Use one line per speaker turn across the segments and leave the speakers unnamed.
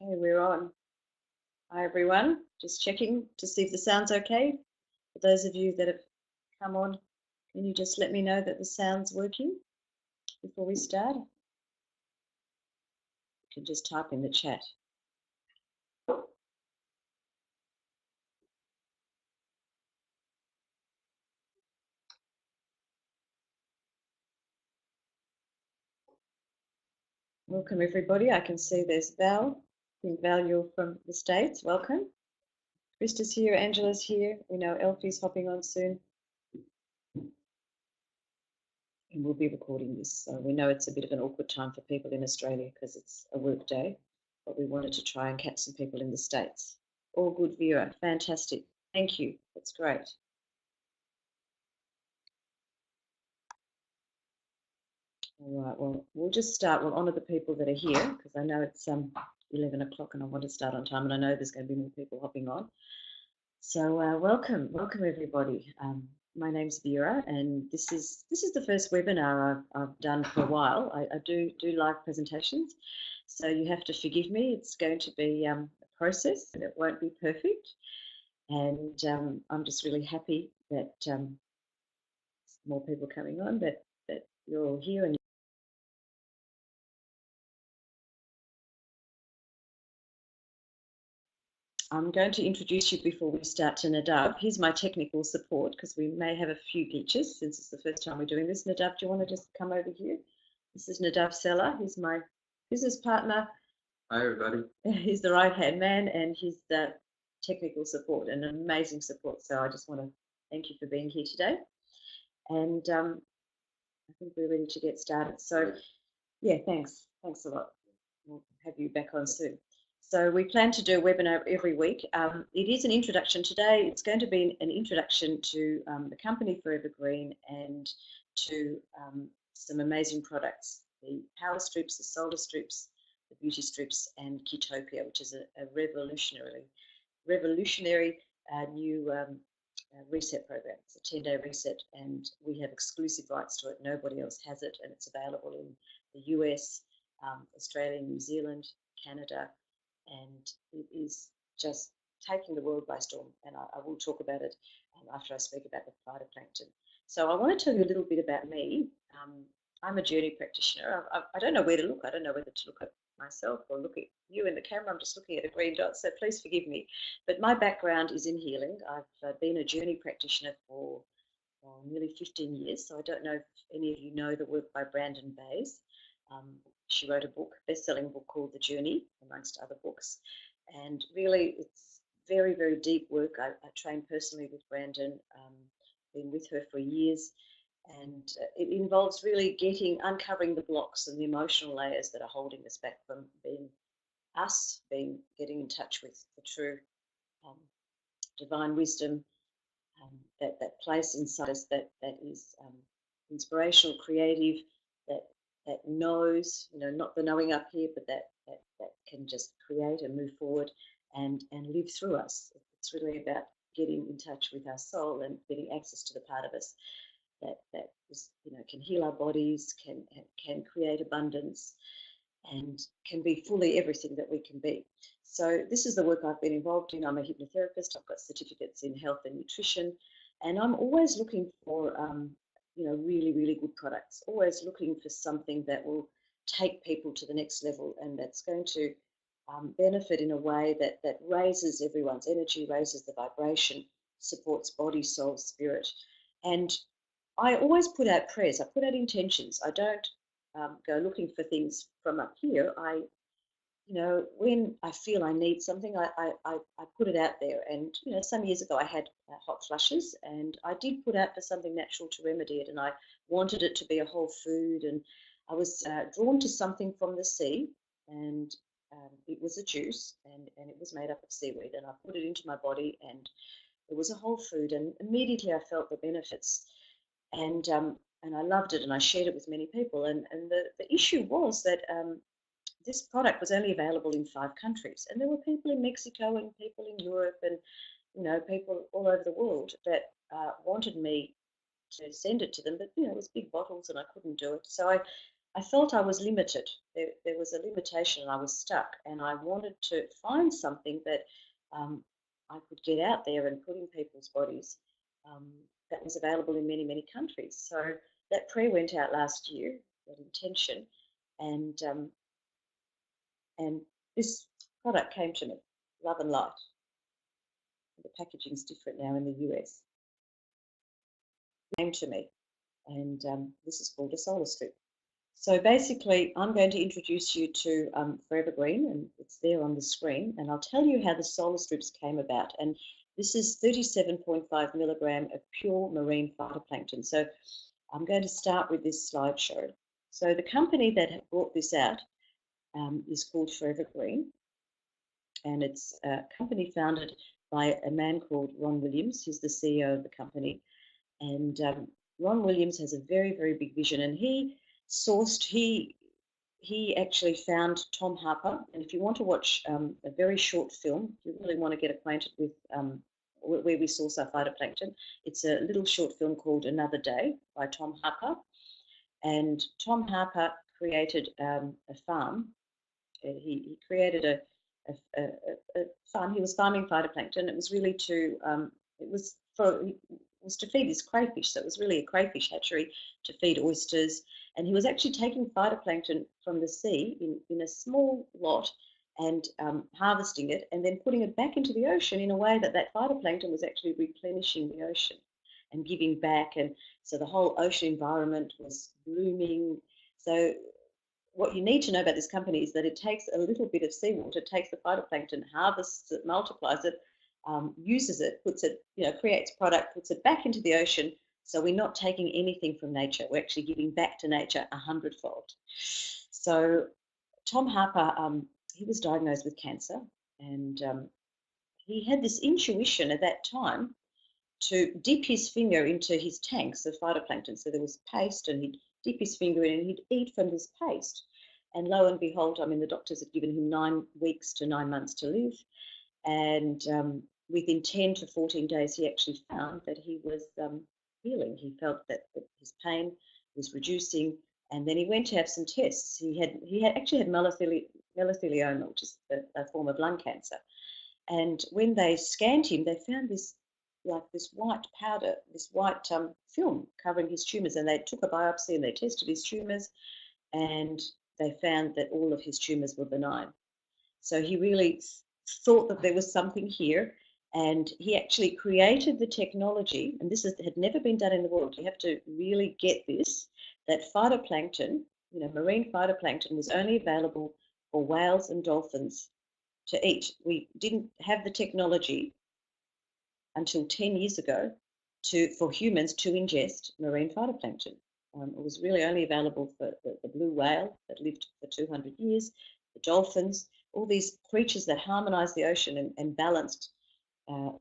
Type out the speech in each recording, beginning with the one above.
Okay, we're on. Hi, everyone. Just checking to see if the sound's okay. For those of you that have come on, can you just let me know that the sound's working before we start? You can just type in the chat. Welcome, everybody. I can see there's Val. I think, Val, you're from the States. Welcome. Krista's here. Angela's here. We know Elfie's hopping on soon. And we'll be recording this. So we know it's a bit of an awkward time for people in Australia because it's a work day, but we wanted to try and catch some people in the States. All good, Vera. Fantastic. Thank you. That's great. All right, well, we'll just start. We'll honour the people that are here because I know it's 11 o'clock and I want to start on time, and I know there's going to be more people hopping on. So welcome everybody. My name's Vera, and this is the first webinar I've done for a while. I do live presentations, so you have to forgive me. It's going to be a process, and it won't be perfect. And I'm just really happy that more people coming on, that you're all here and I'm going to introduce you before we start to Nadav. He's my technical support because we may have a few glitches since it's the first time we're doing this. Nadav, do you want to just come over here? This is Nadav Seller. He's my business partner.
Hi, everybody.
He's the right-hand man and he's the technical support and amazing support. So I just want to thank you for being here today. And I think we're ready to get started. So, yeah, thanks. Thanks a lot. We'll have you back on soon. So we plan to do a webinar every week. It is an introduction today. It's going to be an introduction to the company Forevergreen and to some amazing products, the power strips, the solar strips, the beauty strips, and Ketopia, which is a revolutionary new reset program. It's a 10-day reset, and we have exclusive rights to it. Nobody else has it, and it's available in the US, Australia, New Zealand, Canada, and it is just taking the world by storm. And I will talk about it after I speak about the phytoplankton. So I want to tell you a little bit about me. I'm a journey practitioner. I don't know where to look. I don't know whether to look at myself or look at you in the camera. I'm just looking at a green dot, so please forgive me. But my background is in healing. I've been a journey practitioner for nearly 15 years. So I don't know if any of you know the work by Brandon Bays. She wrote a book, best-selling book called The Journey, amongst other books. And really, it's very, very deep work. I trained personally with Brandon, been with her for years. And it involves really uncovering the blocks and the emotional layers that are holding us back from being us, getting in touch with the true divine wisdom, that place inside us that is inspirational, creative, that knows, not the knowing up here, but that can just create and move forward and live through us. It's really about getting in touch with our soul and getting access to the part of us that is, can heal our bodies, can create abundance, and can be fully everything that we can be. So this is the work I've been involved in. I'm a hypnotherapist. I've got certificates in health and nutrition, and I'm always looking for, really, really good products, always looking for something that will take people to the next level and that's going to benefit in a way that raises everyone's energy, raises the vibration, supports body, soul, spirit. And I always put out prayers. I put out intentions. I don't go looking for things from up here. When I feel I need something, I put it out there. And, some years ago I had hot flushes and I did put out for something natural to remedy it. And I wanted it to be a whole food. And I was drawn to something from the sea, and it was a juice, and it was made up of seaweed. And I put it into my body and it was a whole food. And immediately I felt the benefits. And I loved it, and I shared it with many people. And the issue was that this product was only available in 5 countries, and there were people in Mexico and people in Europe and people all over the world that wanted me to send it to them, but it was big bottles and I couldn't do it. So I felt I was limited. There was a limitation and I was stuck, and I wanted to find something that I could get out there and put in people's bodies um, that was available in many, many countries. So that prayer went out last year, that intention, and and this product came to me, Love and Light. The packaging's different now in the US. It came to me, and this is called a solar strip. So basically, I'm going to introduce you to Forevergreen, and it's there on the screen, and I'll tell you how the solar strips came about. And this is 37.5 milligram of pure marine phytoplankton. So I'm going to start with this slideshow. So the company that brought this out is called Forevergreen, and it's a company founded by a man called Ron Williams. He's the CEO of the company, and Ron Williams has a very, very big vision, and he actually found Tom Harper. And if you want to watch a very short film, if you really want to get acquainted with where we source our phytoplankton, it's a little short film called Another Day by Tom Harper. And Tom Harper created a farm. He created a farm. He was farming phytoplankton. It was really it was to feed his crayfish. So it was really a crayfish hatchery to feed oysters. And he was actually taking phytoplankton from the sea in a small lot and harvesting it and then putting it back into the ocean in a way that phytoplankton was actually replenishing the ocean and giving back. And so the whole ocean environment was blooming. So what you need to know about this company is that it takes a little bit of seawater, takes the phytoplankton, harvests it, multiplies it, uses it, puts it, creates product, puts it back into the ocean. So we're not taking anything from nature. We're actually giving back to nature 100-fold. So Tom Harper, he was diagnosed with cancer, and he had this intuition at that time to dip his finger into his tanks of phytoplankton. So there was paste, and he'd dip his finger in and he'd eat from this paste. And lo and behold, the doctors had given him 9 weeks to 9 months to live. And within 10 to 14 days, he actually found that he was healing. He felt that his pain was reducing. And then he went to have some tests. He actually had mesothelioma, which is a form of lung cancer. And when they scanned him, they found this white powder, this white film covering his tumours. And they took a biopsy and they tested his tumours, and they found that all of his tumours were benign. So he really thought that there was something here, and he actually created the technology, and this had never been done in the world. You have to really get this, that phytoplankton, marine phytoplankton was only available for whales and dolphins to eat. We didn't have the technology until 10 years ago for humans to ingest marine phytoplankton. It was really only available for the blue whale that lived for 200 years, the dolphins, all these creatures that harmonized the ocean and balanced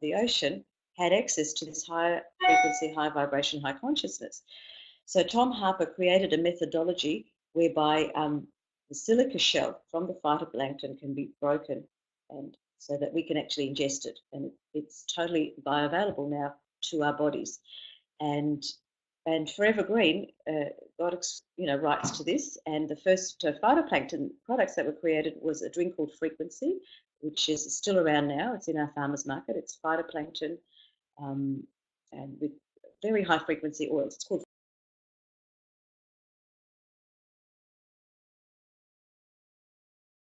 the ocean had access to this high frequency, high vibration, high consciousness. So Tom Harper created a methodology whereby the silica shell from the phytoplankton can be broken, and so that we can actually ingest it, and it's totally bioavailable now to our bodies. And Forevergreen got rights to this, and the first phytoplankton products that were created was a drink called Frequency, which is still around now. It's in our farmers market. It's phytoplankton and with very high frequency oils. It's called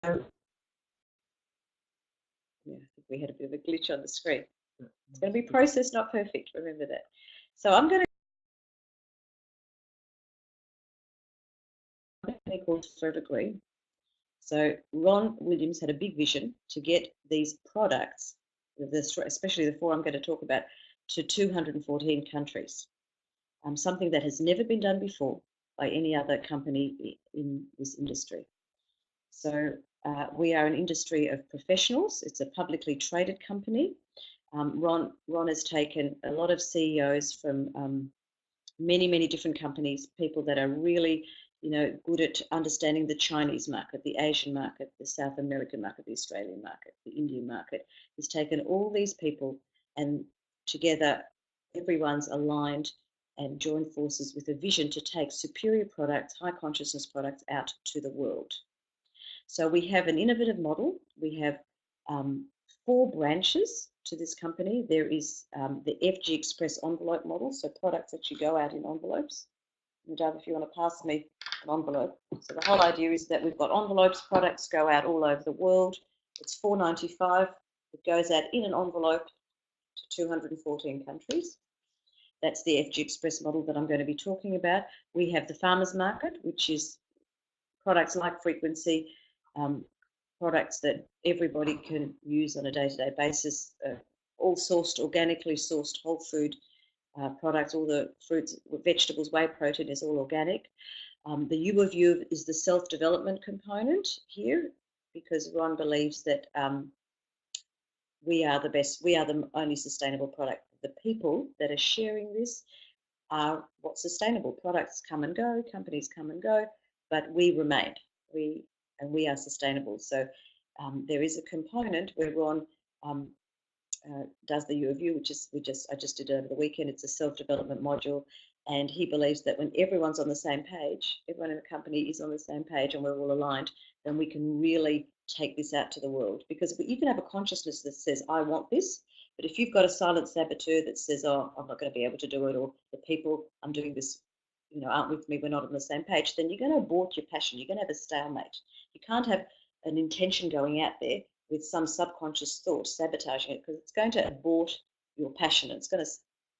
yeah, I think we had a bit of a glitch on the screen. It's going to be processed, not perfect. Remember that. So I'm going to called Forevergreen. So Ron Williams had a big vision to get these products, especially the 4 I'm going to talk about, to 214 countries. Something that has never been done before by any other company in this industry. So we are an industry of professionals. It's a publicly traded company. Ron has taken a lot of CEOs from many, many different companies, people that are really good at understanding the Chinese market, the Asian market, the South American market, the Australian market, the Indian market. He's taken all these people, and together everyone's aligned and join forces with a vision to take superior products, high consciousness products out to the world. So we have an innovative model. We have 4 branches to this company. There is the Fgxpress envelope model, so products actually go out in envelopes. Nadav, if you want to pass me an envelope. So the whole idea is that we've got envelopes, products go out all over the world. It's $4.95. It goes out in an envelope to 214 countries. That's the Fgxpress model that I'm going to be talking about. We have the farmers market, which is products like frequency, products that everybody can use on a day-to-day basis, all sourced, organically sourced, whole food products, all the fruits, vegetables, whey protein is all organic. The U of U is the self-development component here, because Ron believes that we are the best, we are the only sustainable product. The people that are sharing this are what sustainable products come and go, companies come and go, but we remain. We are sustainable. So there is a component where Ron does the U of U, which is I just did it over the weekend. It's a self-development module, and he believes that when everyone's on the same page, everyone in the company is on the same page, and we're all aligned, then we can really take this out to the world. Because you can have a consciousness that says, I want this, but if you've got a silent saboteur that says, oh, I'm not going to be able to do it, or the people I'm doing this, aren't with me, we're not on the same page, then you're going to abort your passion. You're going to have a stalemate. You can't have an intention going out there with some subconscious thought sabotaging it, because it's going to abort your passion. It's going to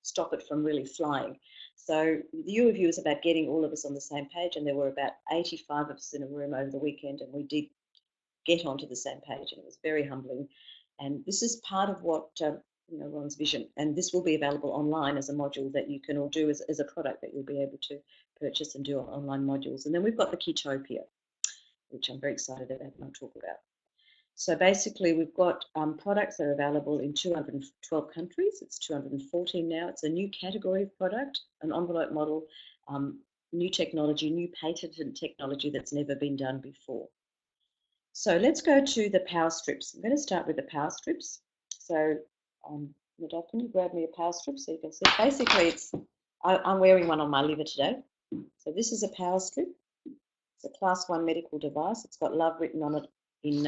stop it from really flying. So the U of U is about getting all of us on the same page, and there were about 85 of us in a room over the weekend, and we did get onto the same page, and it was very humbling. And this is part of what Ron's vision, and this will be available online as a module that you can all do as a product that you'll be able to purchase and do online modules. And then we've got the Ketopia, which I'm very excited about and I'll talk about. So basically, we've got products that are available in 212 countries. It's 214 now. It's a new category of product, an envelope model, new technology, new patented technology that's never been done before. So let's go to the power strips. I'm going to start with the power strips. So, Nadav, can you grab me a power strip so you can see? Basically, I'm wearing one on my liver today. So this is a power strip. It's a class 1 medical device. It's got love written on it in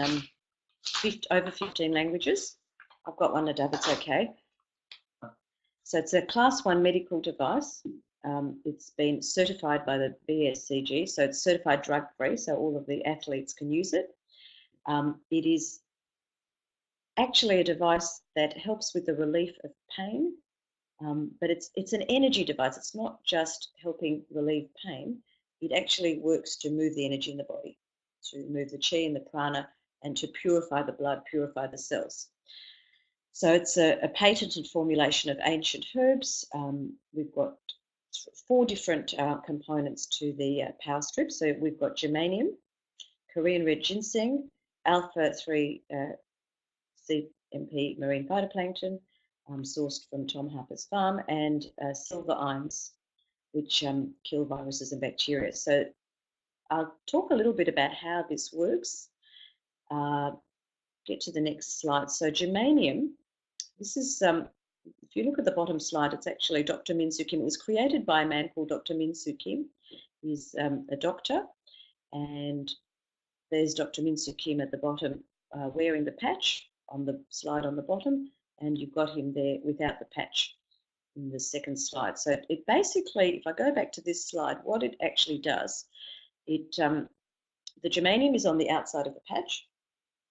over 15 languages. I've got one, Nadav, it's okay. So it's a class 1 medical device. It's been certified by the BSCG, so it's certified drug-free, so all of the athletes can use it. It is actually a device that helps with the relief of pain, but it's an energy device. It's not just helping relieve pain. It actually works to move the energy in the body, to move the chi and the prana, and to purify the blood, purify the cells. So it's a patented formulation of ancient herbs. We've got 4 different components to the power strip. So we've got germanium, Korean red ginseng, alpha-3 CMP marine phytoplankton, sourced from Tom Harper's farm, and silver ions, which kill viruses and bacteria. So I'll talk a little bit about how this works. Get to the next slide. So germanium, this is, if you look at the bottom slide, it's actually Dr. Min Soo Kim. It was created by a man called Dr. Min Soo Kim. He's a doctor, and there's Dr. Min Soo Kim at the bottom wearing the patch on the slide on the bottom, and you've got him there without the patch in the second slide. So it basically, if I go back to this slide, what it actually does, the germanium is on the outside of the patch,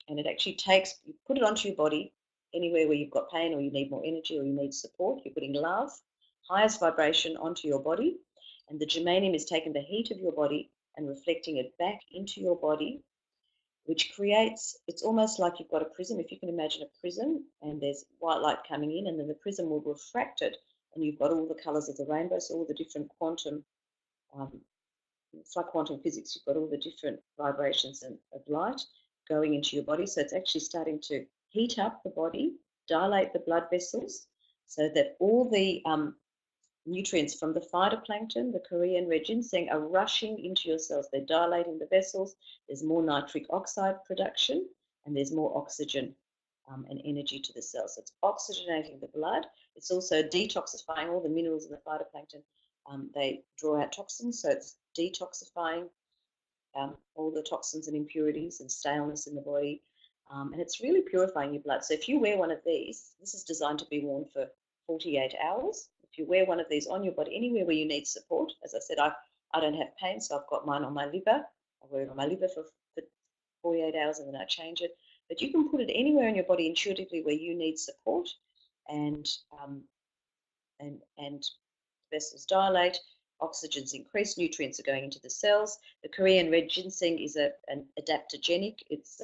and it actually takes, you put it onto your body anywhere where you've got pain or you need more energy or you need support. You're putting love, highest vibration onto your body, and the germanium is taking the heat of your body and reflecting it back into your body, which creates, it's almost like you've got a prism. If you can imagine a prism, and there's white light coming in, and then the prism will refract it, and you've got all the colors of the rainbow, so all the different quantum, it's like quantum physics, you've got all the different vibrations of light going into your body. So it's actually starting to heat up the body, dilate the blood vessels, so that all the nutrients from the phytoplankton, the Korean red ginseng, are rushing into your cells. They're dilating the vessels. There's more nitric oxide production, and there's more oxygen and energy to the cells. So it's oxygenating the blood. It's also detoxifying all the minerals in the phytoplankton They draw out toxins, so it's detoxifying all the toxins and impurities and staleness in the body. And it's really purifying your blood. So if you wear one of these, this is designed to be worn for 48 hours. If you wear one of these on your body, anywhere where you need support, as I said, I don't have pain, so I've got mine on my liver. I wear it on my liver for 48 hours and then I change it. But you can put it anywhere in your body intuitively where you need support, and vessels dilate, oxygen's increased, nutrients are going into the cells. The Korean red ginseng is an adaptogenic. It's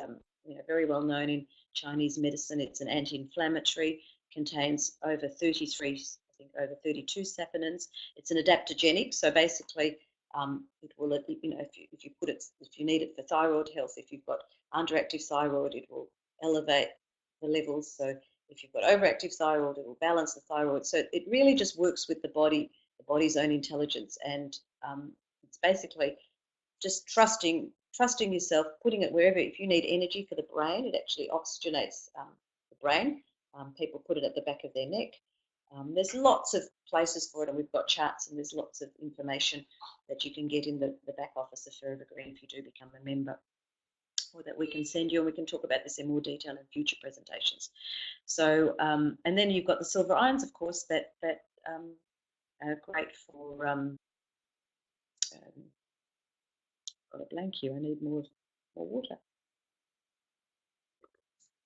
very well known in Chinese medicine. It's an anti-inflammatory, contains over 33, I think over 32 saponins. It's an adaptogenic, so basically it will, if you put it, if you need it for thyroid health, if you've got underactive thyroid, it will elevate the levels. So if you've got overactive thyroid, it will balance the thyroid. So it really just works with the body's own intelligence, and it's basically just trusting yourself, putting it wherever. If you need energy for the brain, it actually oxygenates the brain. People put it at the back of their neck. There's lots of places for it, and we've got charts, and there's lots of information that you can get in the back office of Forevergreen if you do become a member, or that we can send you, and we can talk about this in more detail in future presentations. So, and then you've got the silver ions, of course, that are great for. Got a blank here. I need more water.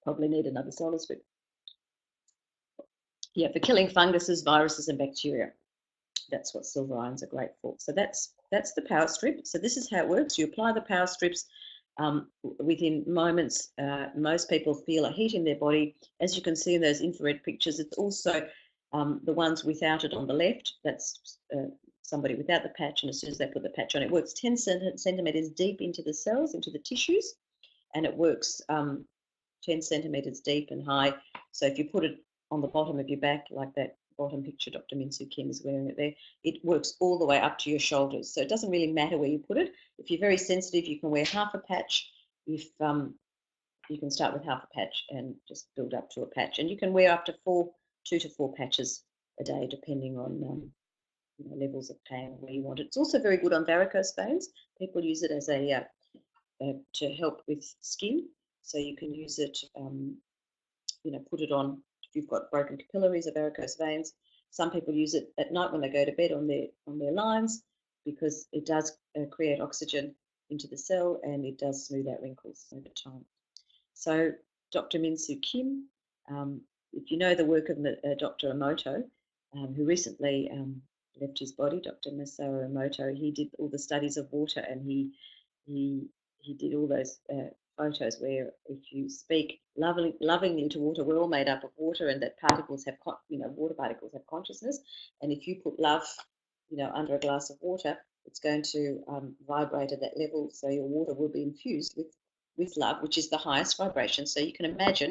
Probably need another solar strip. Yeah, for killing funguses, viruses, and bacteria. That's what silver ions are great for. So that's the power strip. So this is how it works. You apply the power strips. Within moments, most people feel a heat in their body. As you can see in those infrared pictures, it's also the ones without it on the left. That's somebody without the patch, and as soon as they put the patch on, it works 10 centimeters deep into the cells, into the tissues, and it works 10 centimeters deep and high. So if you put it on the bottom of your back, like that bottom picture Dr. Min-Soo Kim is wearing it there, it works all the way up to your shoulders. So it doesn't really matter where you put it. If you're very sensitive, you can wear half a patch. If you can start with half a patch and just build up to a patch, and you can wear up to 2 to 4 patches a day, depending on levels of pain where you want it. It's also very good on varicose veins. People use it as to help with skin. So you can use it, put it on if you've got broken capillaries or varicose veins. Some people use it at night when they go to bed on their lines, because it does create oxygen into the cell, and it does smooth out wrinkles over time. So Dr. Min-Soo Kim, if you know the work of Dr. Emoto, who recently left his body, Dr. Masaru Emoto, he did all the studies of water, and he did all those photos where if you speak lovingly to water, we're all made up of water, and that particles have, water particles have consciousness, and if you put love, under a glass of water, it's going to vibrate at that level, so your water will be infused with love, which is the highest vibration. So you can imagine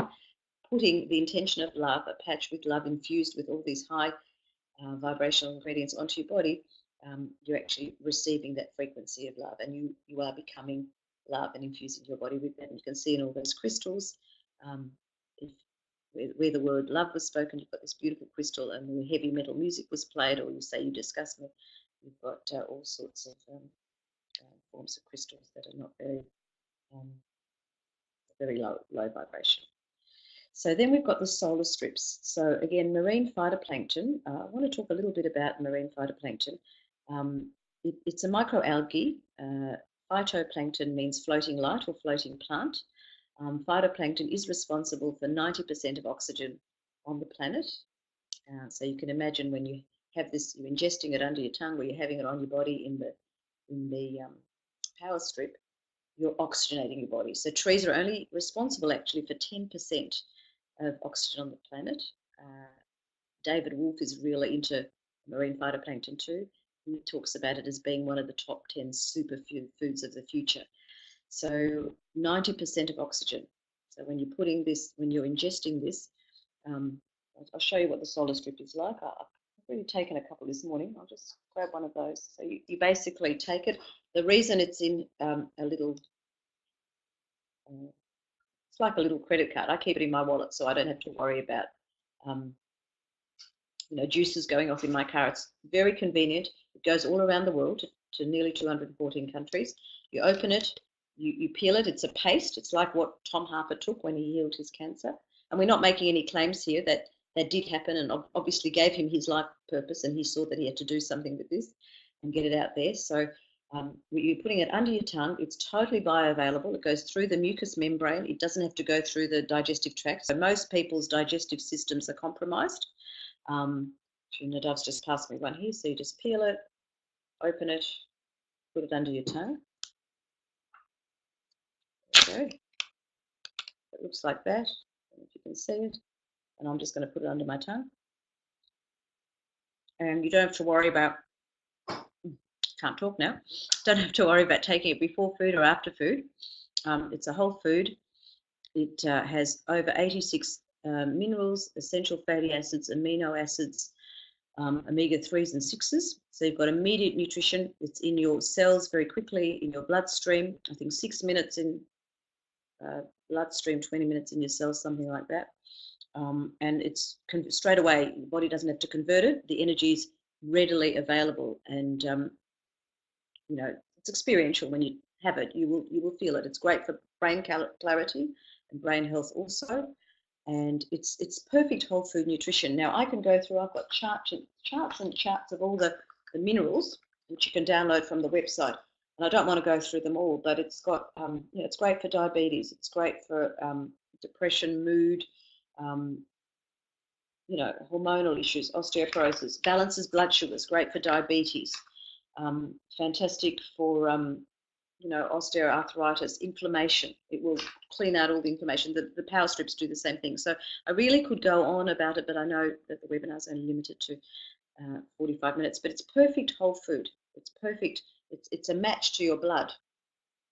putting the intention of love, a patch with love infused with all these high vibrational ingredients onto your body, you're actually receiving that frequency of love, and you are becoming love and infusing your body with that. And you can see in all those crystals, where the word love was spoken, you've got this beautiful crystal, and where heavy metal music was played, or you say you discuss me, you've got all sorts of forms of crystals that are not very low vibration. So then we've got the solar strips. So again, marine phytoplankton. I want to talk a little bit about marine phytoplankton. It's a microalgae. Phytoplankton means floating light or floating plant. Phytoplankton is responsible for 90% of oxygen on the planet. So you can imagine when you have this, you're ingesting it under your tongue, or you're having it on your body in the power strip, you're oxygenating your body. So trees are only responsible actually for 10% of oxygen on the planet. David Wolf is really into marine phytoplankton too. He talks about it as being one of the top 10 superfoods of the future. So 90% of oxygen. So when you're putting this, when you're ingesting this, I'll show you what the solar strip is like. I've already taken a couple this morning. I'll just grab one of those. So you basically take it. The reason it's in a little, it's like a little credit card. I keep it in my wallet so I don't have to worry about juices going off in my car. It's very convenient. It goes all around the world to nearly 214 countries. You open it, you peel it. It's a paste. It's like what Tom Harper took when he healed his cancer. And we're not making any claims here that did happen, and obviously gave him his life purpose, and he saw that he had to do something with this and get it out there. So you're putting it under your tongue. It's totally bioavailable. It goes through the mucous membrane. It doesn't have to go through the digestive tract. So most people's digestive systems are compromised. Nadav's just passed me one here, so you just peel it, open it, put it under your tongue. There we go. It looks like that. I don't know if you can see it. And I'm just going to put it under my tongue. And you don't have to worry about, can't talk now, don't have to worry about taking it before food or after food. It's a whole food. It has over 86 minerals, essential fatty acids, amino acids, omega-3s and 6s. So you've got immediate nutrition. It's in your cells very quickly, in your bloodstream. I think 6 minutes in bloodstream, 20 minutes in your cells, something like that. And it's straight away, your body doesn't have to convert it. The energy is readily available, and it's experiential. When you have it, you will feel it. It's great for brain clarity and brain health also. And it's perfect whole food nutrition. Now I can go through, I've got charts and charts of all the minerals, which you can download from the website. And I don't want to go through them all, but it's got, it's great for diabetes. It's great for depression, mood, hormonal issues, osteoporosis, balances blood sugars, great for diabetes, fantastic for, osteoarthritis, inflammation. It will clean out all the inflammation. The power strips do the same thing. So I really could go on about it, but I know that the webinar is only limited to 45 minutes. But it's perfect whole food. It's perfect. It's a match to your blood.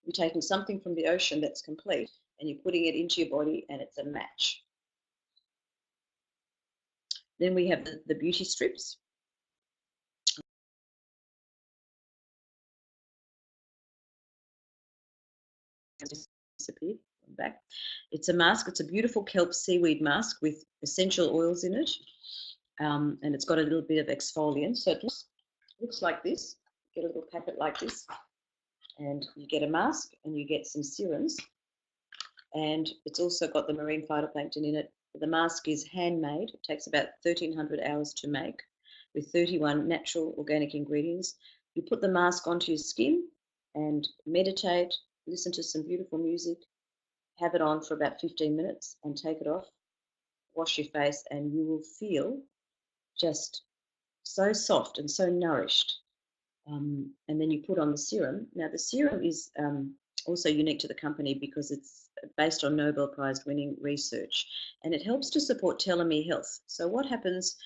You're taking something from the ocean that's complete, and you're putting it into your body, and it's a match. Then we have the beauty strips. Disappeared back. It's a mask. It's a beautiful kelp seaweed mask with essential oils in it, and it's got a little bit of exfoliant. So it looks like this. You get a little packet like this, and you get a mask, and you get some serums, and it's also got the marine phytoplankton in it. The mask is handmade. It takes about 1,300 hours to make, with 31 natural organic ingredients. You put the mask onto your skin and meditate, listen to some beautiful music, have it on for about 15 minutes and take it off, wash your face, and you will feel just so soft and so nourished. And then you put on the serum. Now the serum is also unique to the company because it's based on Nobel Prize winning research, and it helps to support telomere health. So what happens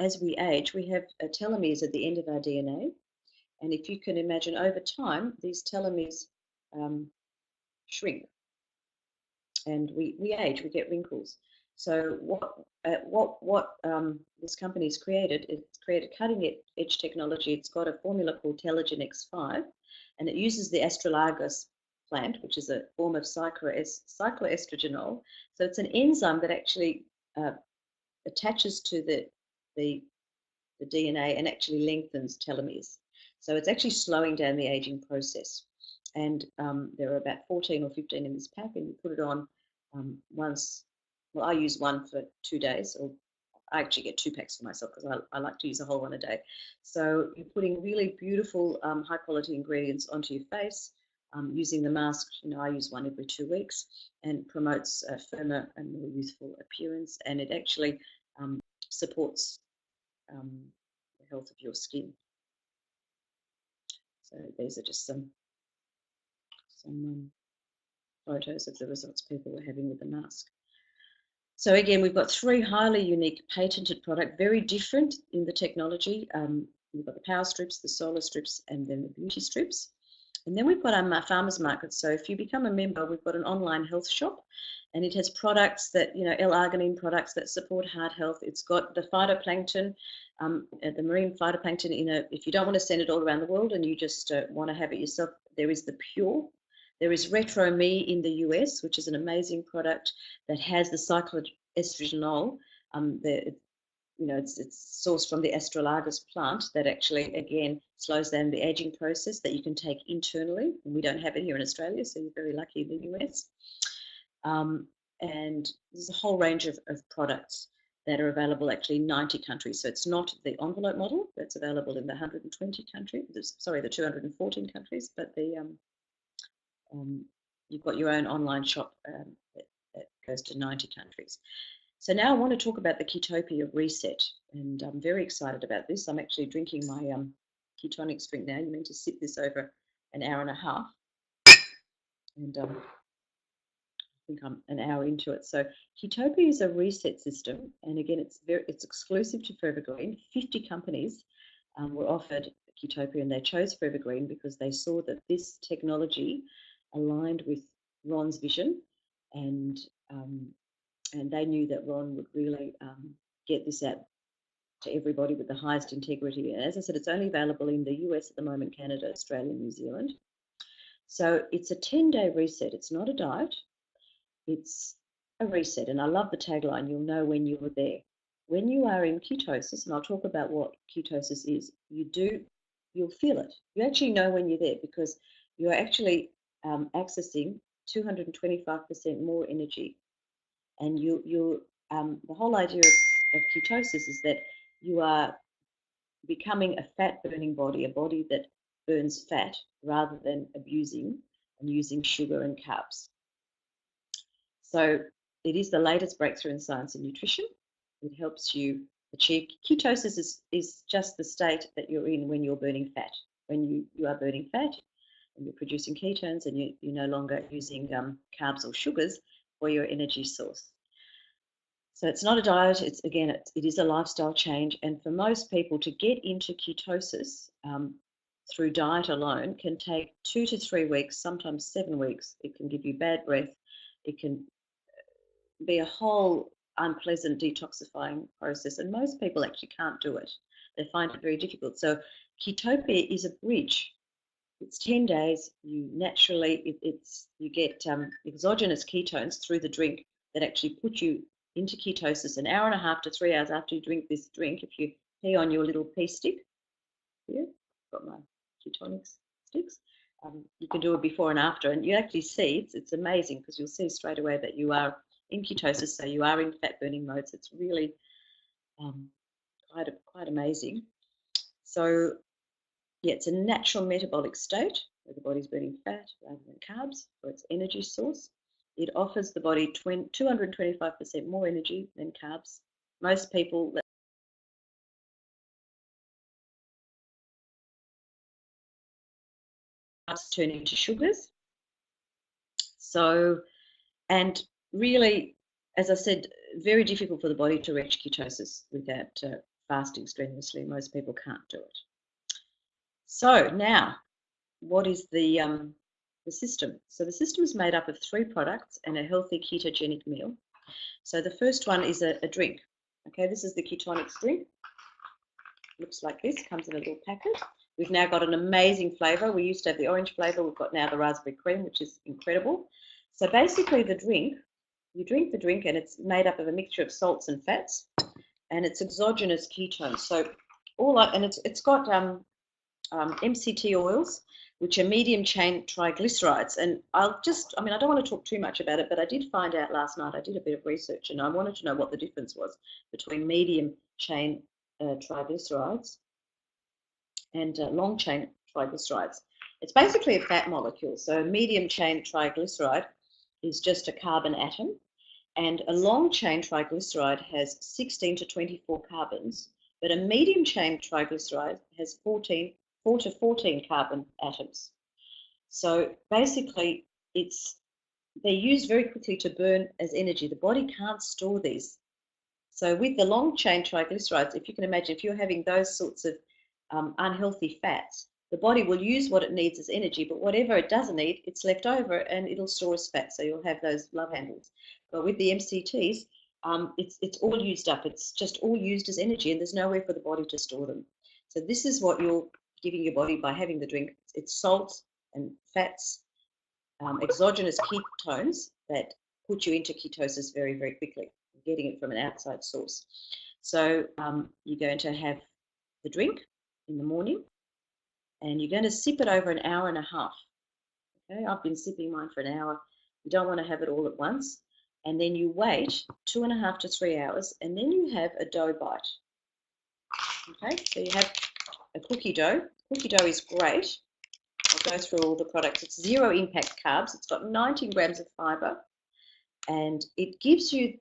as we age, we have telomeres at the end of our DNA, and if you can imagine, over time these telomeres shrink, and we age, we get wrinkles. So what this company's created, it's created cutting edge technology. It's got a formula called Telogen X5, and it uses the astragalus plant, which is a form of cycloestrogenol. So it's an enzyme that actually attaches to the DNA and actually lengthens telomeres. So it's actually slowing down the aging process. And there are about 14 or 15 in this pack, and you put it on once. Well, I use one for 2 days, or I actually get 2 packs for myself because I like to use a whole one a day. So you're putting really beautiful, high quality ingredients onto your face, using the mask. I use one every 2 weeks, and promotes a firmer and more youthful appearance, and it actually supports the health of your skin. So these are just some photos of the results people were having with the mask. So again, we've got 3 highly unique patented products, very different in the technology. We've got the power strips, the solar strips, and then the beauty strips. And then we've got our farmers market. So if you become a member, we've got an online health shop, and it has products that, L-arginine products that support heart health. It's got the phytoplankton, the marine phytoplankton if you don't want to send it all around the world and you just want to have it yourself, there is the pure. There is Retro Me in the US, which is an amazing product that has the cycloestrogenol. it's sourced from the astragalus plant that actually, again, slows down the aging process that you can take internally. And we don't have it here in Australia, so you're very lucky in the US. And there's a whole range of products that are available actually in 90 countries. So it's not the envelope model that's available in the 120 countries, sorry, the 214 countries, but you've got your own online shop that goes to 90 countries. So now I want to talk about the Ketopia reset, and I'm very excited about this. I'm actually drinking my ketonics drink now. You're meant to sip this over an hour and a half, and I think I'm an hour into it. So Ketopia is a reset system, and again, it's exclusive to Forevergreen. 50 companies were offered Ketopia, and they chose Forevergreen because they saw that this technology aligned with Ron's vision, and they knew that Ron would really get this out to everybody with the highest integrity. And as I said, it's only available in the US at the moment, Canada, Australia, New Zealand. So it's a 10-day reset. It's not a diet. It's a reset. And I love the tagline, you'll know when you were there. When you are in ketosis, and I'll talk about what ketosis is, you'll feel it. You actually know when you're there because you're actually accessing 225% more energy. And the whole idea of ketosis is that you are becoming a fat-burning body, a body that burns fat rather than abusing and using sugar and carbs. So it is the latest breakthrough in science and nutrition. It helps you achieve ketosis is just the state that you're in when you're burning fat. When you are burning fat and you're producing ketones and you're no longer using carbs or sugars for your energy source. So it's not a diet. It is a lifestyle change. And for most people to get into ketosis through diet alone can take 2 to 3 weeks, sometimes 7 weeks. It can give you bad breath. It can be a whole unpleasant detoxifying process. And most people actually can't do it. They find it very difficult. So Ketopia is a bridge. It's 10 days. You naturally, you get exogenous ketones through the drink that actually put you into ketosis an hour and a half to 3 hours after you drink this drink. If you pee on your little pee stick, here, got my ketonics sticks, you can do it before and after, and you actually see, it's amazing because you'll see straight away that you are in ketosis, so you are in fat burning modes. It's really quite amazing. So yeah, it's a natural metabolic state where the body's burning fat rather than carbs for its energy source. It offers the body 225% more energy than carbs. Most people carbs turn into sugars. So, and really, as I said, very difficult for the body to reach ketosis without fasting strenuously. Most people can't do it. So now, what is the system? So the system is made up of 3 products and a healthy ketogenic meal. So the first one is a drink. Okay, this is the ketonics drink. Looks like this, comes in a little packet. We've now got an amazing flavour. We used to have the orange flavour. We've got now the raspberry cream, which is incredible. So basically the drink, you drink the drink and it's made up of a mixture of salts and fats, and it's exogenous ketones. So it's got MCT oils, which are medium chain triglycerides. And I don't want to talk too much about it, but I did find out last night, I did a bit of research and I wanted to know what the difference was between medium chain triglycerides and long chain triglycerides. It's basically a fat molecule. So a medium chain triglyceride is just a carbon atom, and a long chain triglyceride has 16 to 24 carbons, but a medium chain triglyceride has 4 to 14 carbon atoms. So basically they're used very quickly to burn as energy. The body can't store these. So with the long chain triglycerides, if you can imagine, if you're having those sorts of unhealthy fats, the body will use what it needs as energy, but whatever it doesn't need, it's left over and it'll store as fat. So you'll have those love handles. But with the MCTs, it's all used up. It's just all used as energy, and there's nowhere for the body to store them. So this is what you're giving your body by having the drink. It's salts and fats, exogenous ketones that put you into ketosis very, very quickly, getting it from an outside source. So you're going to have the drink in the morning, and you're going to sip it over an hour and a half. Okay, I've been sipping mine for an hour. You don't want to have it all at once. And then you wait 2.5 to 3 hours, and then you have a dough bite. Okay, so you have a cookie dough. Cookie dough is great. I'll go through all the products. It's zero impact carbs. It's got 19 grams of fiber, and it gives you,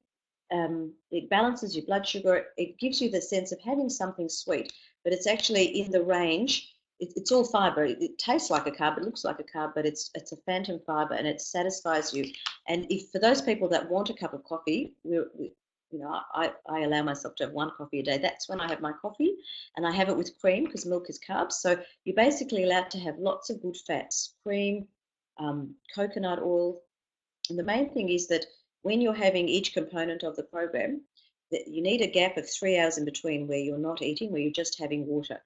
it balances your blood sugar. It gives you the sense of having something sweet, but it's actually in the range. It's all fiber. It tastes like a carb. It looks like a carb, but it's a phantom fiber, and it satisfies you. And if for those people that want a cup of coffee, I allow myself to have 1 coffee a day. That's when I have my coffee, and I have it with cream because milk is carbs. So you're basically allowed to have lots of good fats, cream, coconut oil. And the main thing is that when you're having each component of the program, that you need a gap of 3 hours in between where you're not eating, where you're just having water.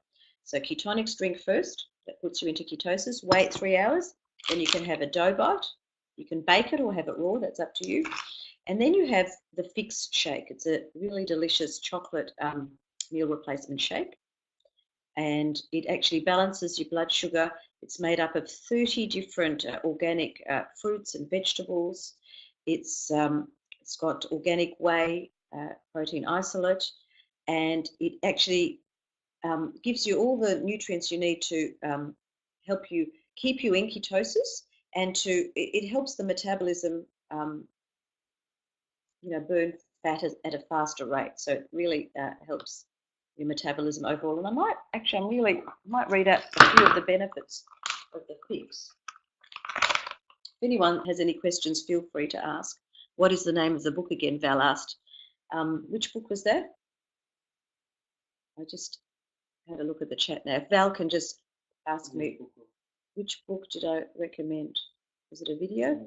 So ketonics drink first, that puts you into ketosis. Wait 3 hours, then you can have a dough bite. You can bake it or have it raw, that's up to you. And then you have the Fix shake. It's a really delicious chocolate meal replacement shake. And it actually balances your blood sugar. It's made up of 30 different organic fruits and vegetables. It's got organic whey protein isolate, and it actually gives you all the nutrients you need to help you keep you in ketosis, and it helps the metabolism burn fat at a faster rate. So it really helps your metabolism overall. And I might read out a few of the benefits of the Fix. If anyone has any questions, feel free to ask. What is the name of the book again? Val asked. Which book was that? I just had a look at the chat now. If Val can just ask me, which book did I recommend? Was it a video?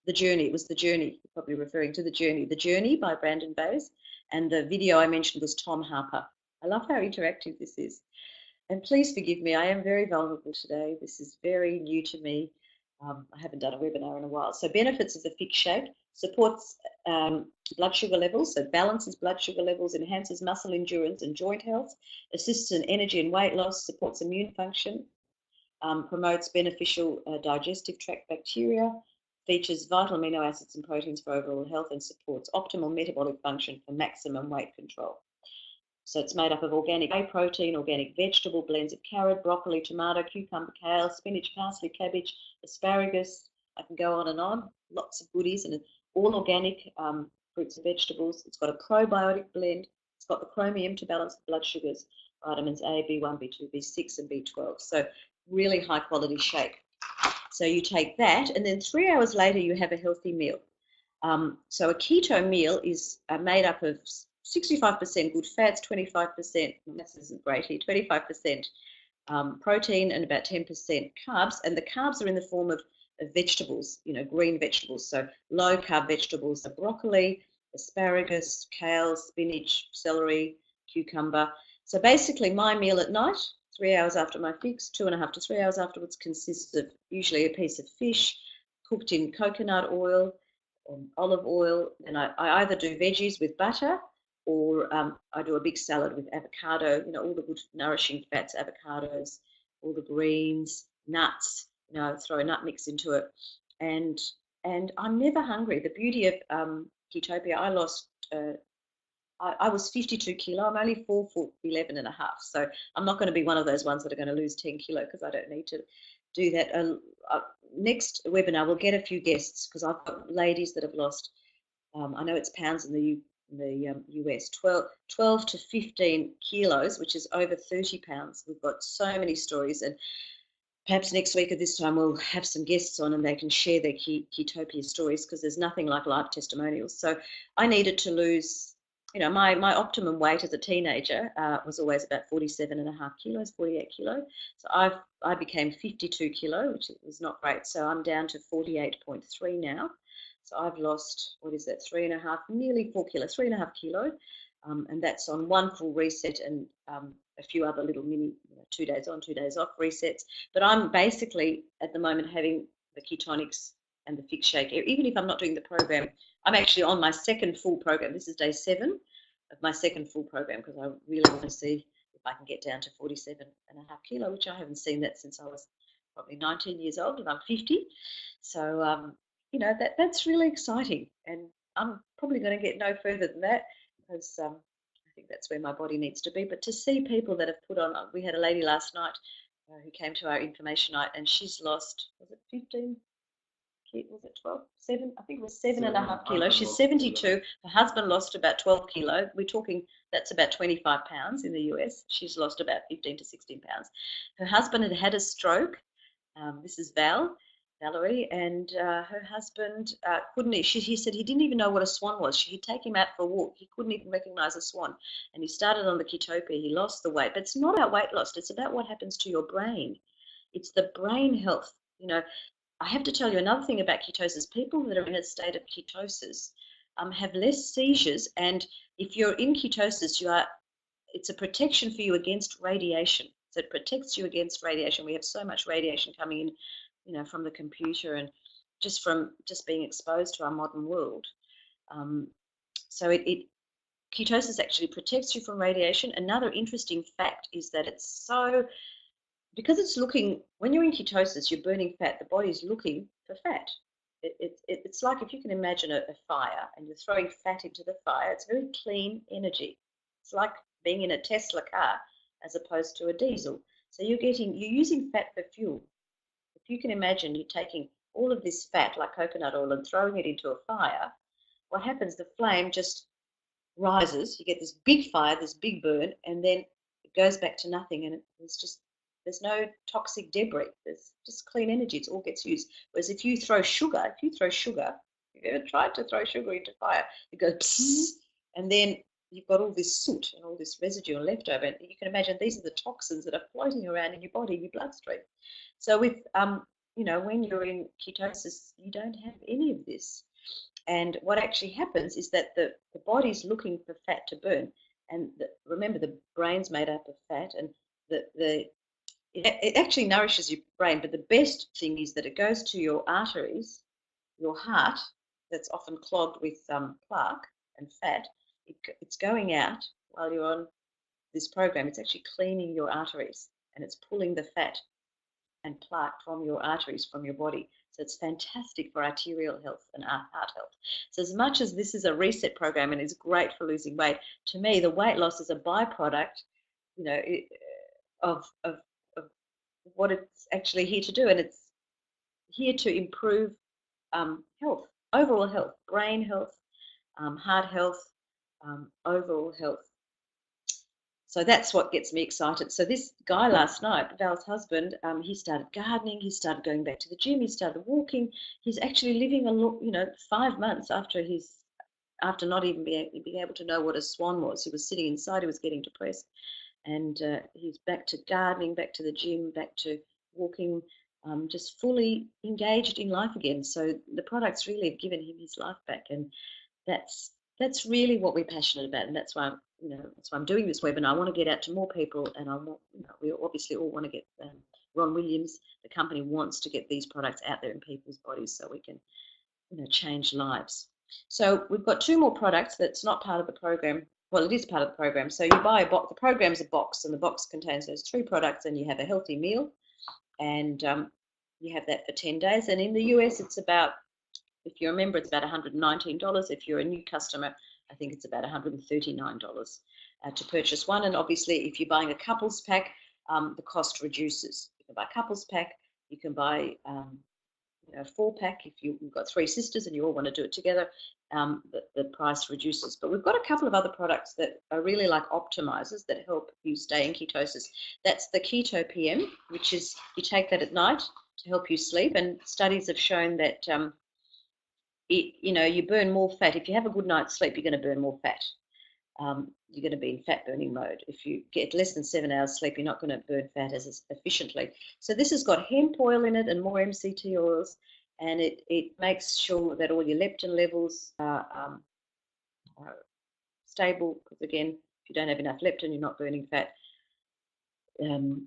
The Journey. It was The Journey. You're probably referring to The Journey. The Journey by Brandon Bays. And the video I mentioned was Tom Harper. I love how interactive this is. And please forgive me, I am very vulnerable today. This is very new to me. I haven't done a webinar in a while. So benefits of the Fix Shake: supports blood sugar levels, so balances blood sugar levels, enhances muscle endurance and joint health, assists in energy and weight loss, supports immune function, promotes beneficial digestive tract bacteria, features vital amino acids and proteins for overall health, and supports optimal metabolic function for maximum weight control. So it's made up of organic whey protein, organic vegetable blends of carrot, broccoli, tomato, cucumber, kale, spinach, parsley, cabbage, asparagus. I can go on and on. Lots of goodies, and all organic fruits and vegetables. It's got a probiotic blend. It's got the chromium to balance the blood sugars, vitamins A, B1, B2, B6, and B12. So really high quality shake. So you take that, and then 3 hours later you have a healthy meal. So a keto meal is made up of 65% good fats, 25%, this isn't great here, 25% protein, and about 10% carbs. And the carbs are in the form of vegetables, green vegetables. So low carb vegetables are broccoli, asparagus, kale, spinach, celery, cucumber. So basically my meal at night, 3 hours after my Fix, 2.5 to 3 hours afterwards, consists of usually a piece of fish cooked in coconut oil or olive oil. And I either do veggies with butter, or I do a big salad with avocado, all the good nourishing fats, avocados, all the greens, nuts, throw a nut mix into it. And I'm never hungry. The beauty of Ketopia, I lost, I was 52 kilo. I'm only 4 foot 11 and a half. So I'm not going to be one of those ones that are going to lose 10 kilo because I don't need to do that. Next webinar, we'll get a few guests because I've got ladies that have lost, I know it's pounds in the US, 12 to 15 kilos, which is over 30 pounds. We've got so many stories, and perhaps next week at this time we'll have some guests on and they can share their Ketopia stories, because there's nothing like live testimonials. So I needed to lose, my optimum weight as a teenager was always about 47.5 kilos, 48 kilo. So I became 52 kilo, which was not great. So I'm down to 48.3 now. So I've lost, 3.5, nearly 4 kilos, 3.5 kilo, and that's on one full reset and a few other little mini, 2 days on, 2 days off resets. But I'm basically at the moment having the ketonics and the Fix Shake. Even if I'm not doing the program, I'm actually on my second full program. This is day 7. my second full program, because I really want to see if I can get down to 47.5 kilo, which I haven't seen that since I was probably 19 years old, and I'm 50. So, you know, that's really exciting, and I'm probably going to get no further than that, because I think that's where my body needs to be. But to see people that have put on, we had a lady last night who came to our information night, and she's lost, was it 15? Was it 12? 7? I think it was 7.5 kilos. She's 72. Her husband lost about 12 kilo. We're talking, that's about 25 pounds in the US. She's lost about 15 to 16 pounds. Her husband had had a stroke. This is Valerie, and her husband couldn't. He said he didn't even know what a swan was. She'd take him out for a walk. He couldn't even recognize a swan. And he started on the Ketopia. He lost the weight. But it's not about weight loss. It's about what happens to your brain. It's the brain health. You know, I have to tell you another thing about ketosis. People that are in a state of ketosis have less seizures, and if you're in ketosis, it's a protection for you against radiation. So it protects you against radiation. We have so much radiation coming in, you know, from the computer and just from being exposed to our modern world. So ketosis actually protects you from radiation. Another interesting fact is that it's so, because it's looking, when you're in ketosis, you're burning fat, the body's looking for fat. It's like, if you can imagine a fire and you're throwing fat into the fire, it's very clean energy. It's like being in a Tesla car as opposed to a diesel. So you're using fat for fuel. If you can imagine you're taking all of this fat, like coconut oil, and throwing it into a fire, what happens, the flame just rises, you get this big fire, this big burn, and then it goes back to nothing, and there's no toxic debris. There's just clean energy. It all gets used. Whereas if you throw sugar, if you've ever tried to throw sugar into fire, it goes psss, and then you've got all this soot and all this residue and leftover. And you can imagine these are the toxins that are floating around in your body, in your bloodstream. So with you know, when you're in ketosis, you don't have any of this. And what actually happens is that the body's looking for fat to burn. And remember, the brain's made up of fat, and it actually nourishes your brain. But the best thing is that it goes to your arteries, your heart, that's often clogged with plaque and fat. It's going out while you're on this program. It's actually cleaning your arteries, and it's pulling the fat and plaque from your arteries, from your body. So it's fantastic for arterial health and heart health. So as much as this is a reset program and is great for losing weight, to me, the weight loss is a byproduct, you know, of what it's actually here to do. And it's here to improve health, overall health, brain health, heart health, overall health. So that's what gets me excited. So this guy last night, Val's husband, he started gardening, he started going back to the gym, he started walking. He's actually living you know, 5 months after not even being able to know what a swan was. He was sitting inside, he was getting depressed. And he's back to gardening, back to the gym, back to walking, just fully engaged in life again. So the products really have given him his life back, and that's really what we're passionate about, and that's why I'm doing this webinar. I want to get out to more people, and we obviously all want to get Ron Williams, the company, wants to get these products out there in people's bodies so we can, change lives. So we've got 2 more products that's not part of the program. Well, it is part of the program. So you buy a box. The program's a box, and the box contains those 3 products, and you have a healthy meal, and you have that for 10 days. And in the US, it's about, if you're a member, it's about $119. If you're a new customer, I think it's about $139 to purchase one. And obviously, if you're buying a couples pack, the cost reduces. You can buy a couples pack. You can buy a 4-pack if you've got 3 sisters and you all want to do it together. The price reduces. But we've got a couple of other products that are really like optimizers that help you stay in ketosis. That's the Ketopia, which is, you take that at night to help you sleep. And studies have shown that you burn more fat. If you have a good night's sleep, you're going to burn more fat. You're going to be in fat burning mode. If you get less than 7 hours sleep, you're not going to burn fat as efficiently. So this has got hemp oil in it and more MCT oils, and it makes sure that all your leptin levels are stable, because again, if you don't have enough leptin, you're not burning fat.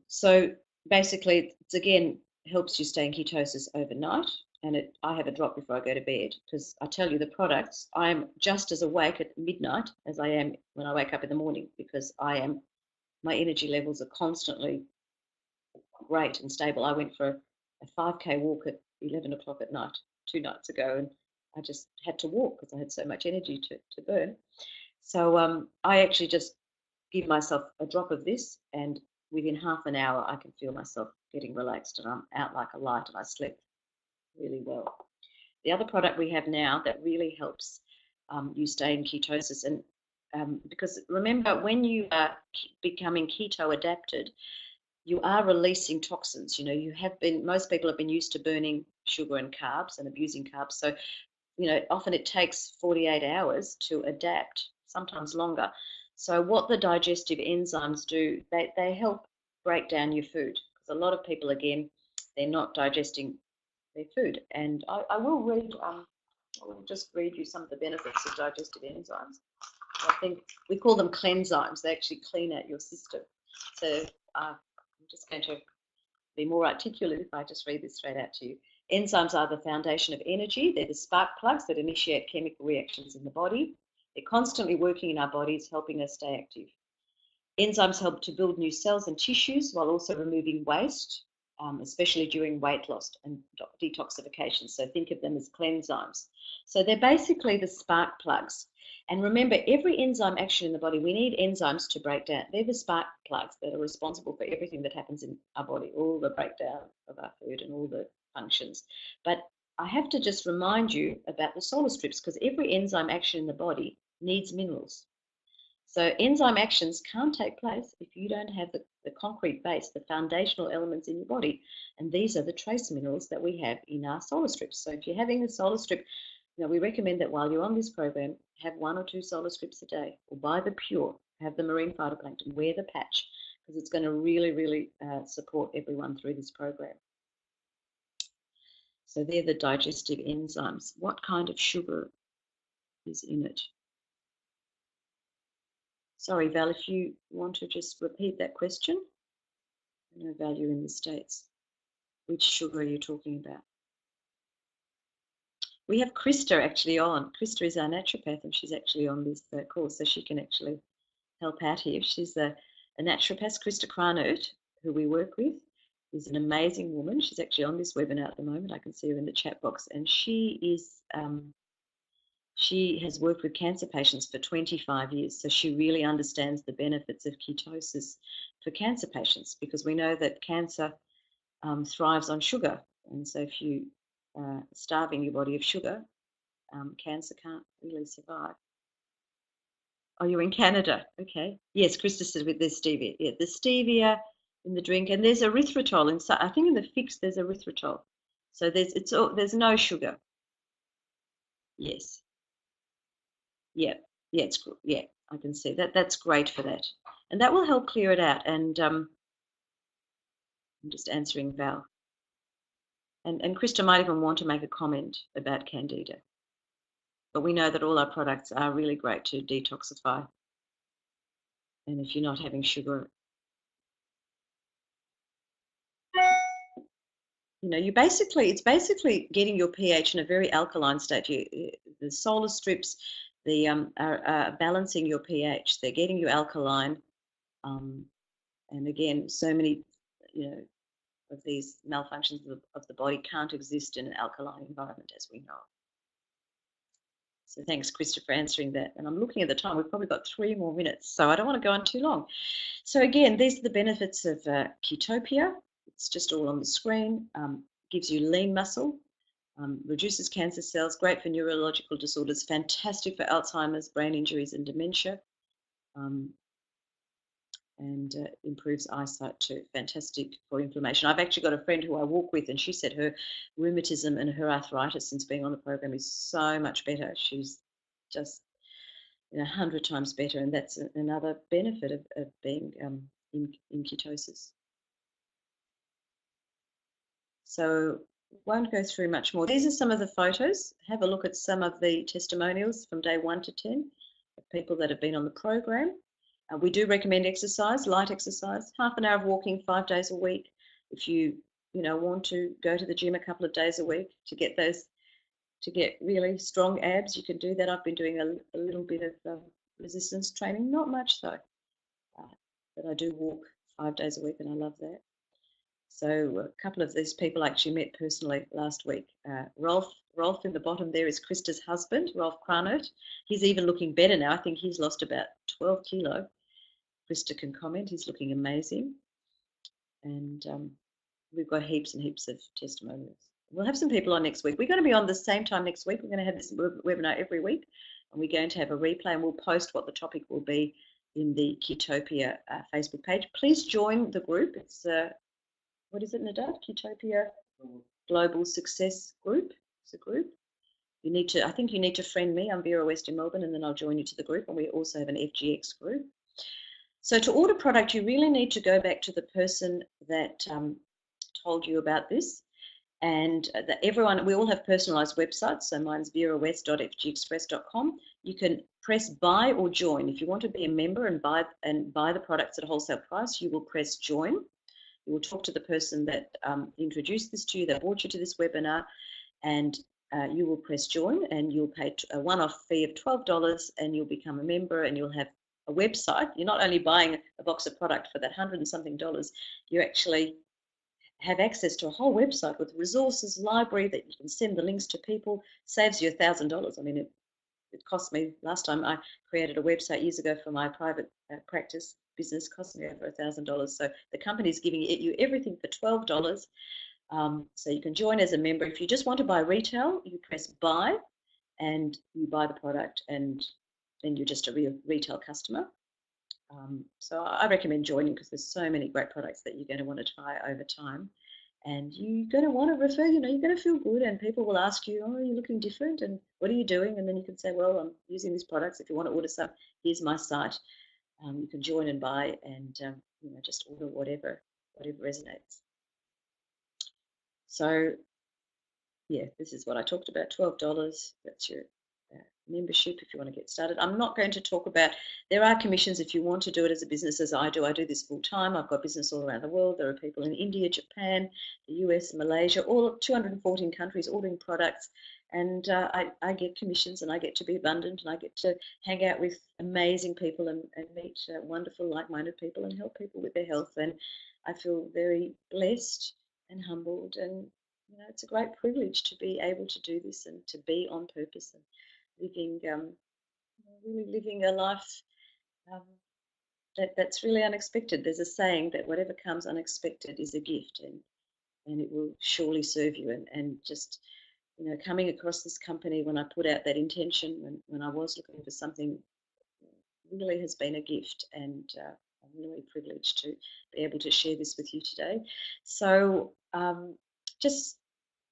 So basically, it's again helps you stay in ketosis overnight, and I have a drop before I go to bed, because I tell you, the products, I'm just as awake at midnight as I am when I wake up in the morning, because my energy levels are constantly great and stable. I went for a 5K walk at 11 o'clock at night 2 nights ago, and I just had to walk because I had so much energy to burn. So I actually just give myself a drop of this, and within half an hour I can feel myself getting relaxed, and I'm out like a light, and I sleep really well. The other product we have now that really helps you stay in ketosis, and because remember, when you are becoming keto adapted, you are releasing toxins. Most people have been used to burning sugar and carbs and abusing carbs. So, often it takes 48 hours to adapt, sometimes longer. So what the digestive enzymes do, they help break down your food, because a lot of people, again, they're not digesting their food. And I will just read you some of the benefits of digestive enzymes. I think we call them cleanzymes. They actually clean out your system. So I'm just going to be more articulate if I just read this straight out to you. Enzymes are the foundation of energy. They're the spark plugs that initiate chemical reactions in the body. They're constantly working in our bodies, helping us stay active. Enzymes help to build new cells and tissues while also removing waste, especially during weight loss and detoxification. So think of them as cleanzymes. So they're basically the spark plugs. And remember, every enzyme action in the body, we need enzymes to break down. They're the spark plugs that are responsible for everything that happens in our body, all the breakdown of our food and all the functions. But I have to just remind you about the solar strips, because every enzyme action in the body needs minerals. So enzyme actions can't take place if you don't have the concrete base, the foundational elements in your body. And these are the trace minerals that we have in our solar strips. So if you're having a solar strip, we recommend that while you're on this program, have 1 or 2 solar strips a day, or buy the pure, have the marine phytoplankton, wear the patch, because it's going to really, really support everyone through this program. So they're the digestive enzymes. What kind of sugar is in it? Sorry, Val, if you want to just repeat that question. No value in the States. Which sugar are you talking about? We have Krista actually on. Krista is our naturopath, and she's actually on this course, so she can actually help out here. She's a naturopath. Krista Kranert, who we work with, is an amazing woman. She's actually on this webinar at the moment. I can see her in the chat box, and she has worked with cancer patients for 25 years, so she really understands the benefits of ketosis for cancer patients, because we know that cancer thrives on sugar, and so if you are starving your body of sugar, cancer can't really survive. Oh, you're in Canada. Okay. Yes, Krista said with there's stevia. Yeah, the stevia in the drink, and there's erythritol inside. I think in the fix there's erythritol. So there's no sugar. Yes. Yeah. Yeah, it's good. Yeah, I can see that. That's great for that, and that will help clear it out. And I'm just answering Val. And Krista might even want to make a comment about Candida. But we know that all our products are really great to detoxify. And if you're not having sugar, it's basically getting your pH in a very alkaline state. The solar strips, are balancing your pH. They're getting you alkaline. And again, so many, of these malfunctions of the body can't exist in an alkaline environment, as we know. So thanks, Krista, for answering that. And I'm looking at the time. We've probably got 3 more minutes, so I don't want to go on too long. So again, these are the benefits of Ketopia. It's just all on the screen. Gives you lean muscle, reduces cancer cells, great for neurological disorders, fantastic for Alzheimer's, brain injuries, and dementia, and improves eyesight too. Fantastic for inflammation. I've actually got a friend who I walk with, and she said her rheumatism and her arthritis since being on the program is so much better. She's just 100 times better, and that's another benefit of being in ketosis. So won't go through much more. These are some of the photos. Have a look at some of the testimonials from day 1 to 10 of people that have been on the program. We do recommend exercise, light exercise, half an hour of walking 5 days a week. If you want to go to the gym a couple of days a week to get really strong abs, you can do that. I've been doing a little bit of resistance training, not much though, but I do walk 5 days a week, and I love that. So a couple of these people I actually met personally last week. Rolf in the bottom there is Krista's husband, Rolf Kranert. He's even looking better now. I think he's lost about 12 kilo. Krista can comment. He's looking amazing. And we've got heaps and heaps of testimonials. We'll have some people on next week. We're going to be on the same time next week. We're going to have this webinar every week, and we're going to have a replay, and we'll post what the topic will be in the Ketopia Facebook page. Please join the group. It's what is it, Nadad? Ketopia Global Success Group. It's a group. I think you need to friend me. I'm Vera West in Melbourne, and then I'll join you to the group. And we also have an FGX group. So to order product, you really need to go back to the person that told you about this. And we all have personalized websites. So mine's verawest.fgxpress.com. You can press buy or join. If you want to be a member and buy the products at a wholesale price, you will press join. You will talk to the person that introduced this to you, that brought you to this webinar, and you will press join, and you'll pay a one-off fee of $12, and you'll become a member, and you'll have a website. You're not only buying a box of product for that $100 and something, you actually have access to a whole website with resources, library that you can send the links to people. Saves you $1,000. I mean, it cost me, last time I created a website years ago for my private practice business, cost me over $1,000. So the company's giving you everything for $12. So you can join as a member. If you just want to buy retail, you press buy and you buy the product, and then you're just a real retail customer. So I recommend joining, because there's so many great products that you're going to want to try over time, and you're going to want to refer. You're going to feel good, and people will ask you, "Oh, you're looking different, and what are you doing?" And then you can say, "Well, I'm using these products. If you want to order some, here's my site." You can join and buy, and just order whatever resonates. So yeah, this is what I talked about, $12. That's your membership if you want to get started. I'm not going to talk about, there are commissions if you want to do it as a business, as I do. I do this full time. I've got business all around the world. There are people in India, Japan, the US, Malaysia, all of 214 countries ordering products. And I get commissions, and I get to be abundant, and I get to hang out with amazing people and meet wonderful, like-minded people and help people with their health. And I feel very blessed and humbled, and it's a great privilege to be able to do this and to be on purpose and really living a life that's really unexpected. There's a saying that whatever comes unexpected is a gift, and it will surely serve you. And just coming across this company when I put out that intention, when I was looking for something, really has been a gift, and I'm really privileged to be able to share this with you today. So just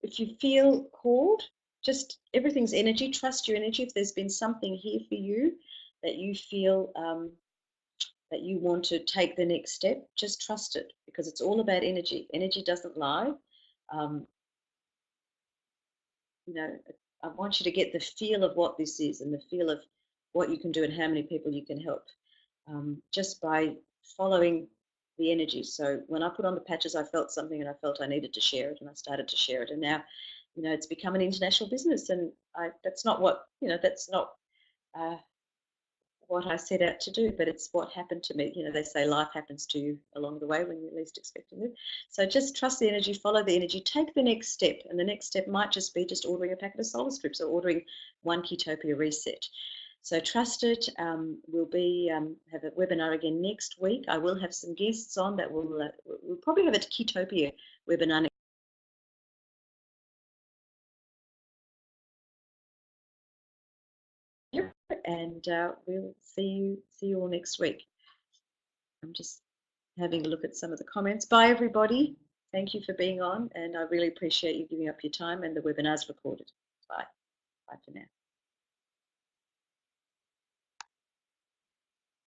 if you feel called, just everything's energy. Trust your energy. If there's been something here for you that you feel that you want to take the next step, just trust it, because it's all about energy. Energy doesn't lie. I want you to get the feel of what this is, and the feel of what you can do and how many people you can help, just by following the energy. So when I put on the patches, I felt something, and I felt I needed to share it, and I started to share it. And now, it's become an international business, and that's not what, that's not what I set out to do, but it's what happened to me. They say life happens to you along the way when you're least expecting it. So just trust the energy, follow the energy, take the next step. And the next step might just be just ordering a packet of solar strips or ordering one Ketopia reset. So trust it. We'll have a webinar again next week. I will have some guests on that we'll probably have a Ketopia webinar next. And we'll see you all next week. I'm just having a look at some of the comments. Bye, everybody. Thank you for being on, and I really appreciate you giving up your time, and the webinar's recorded. Bye. Bye for now.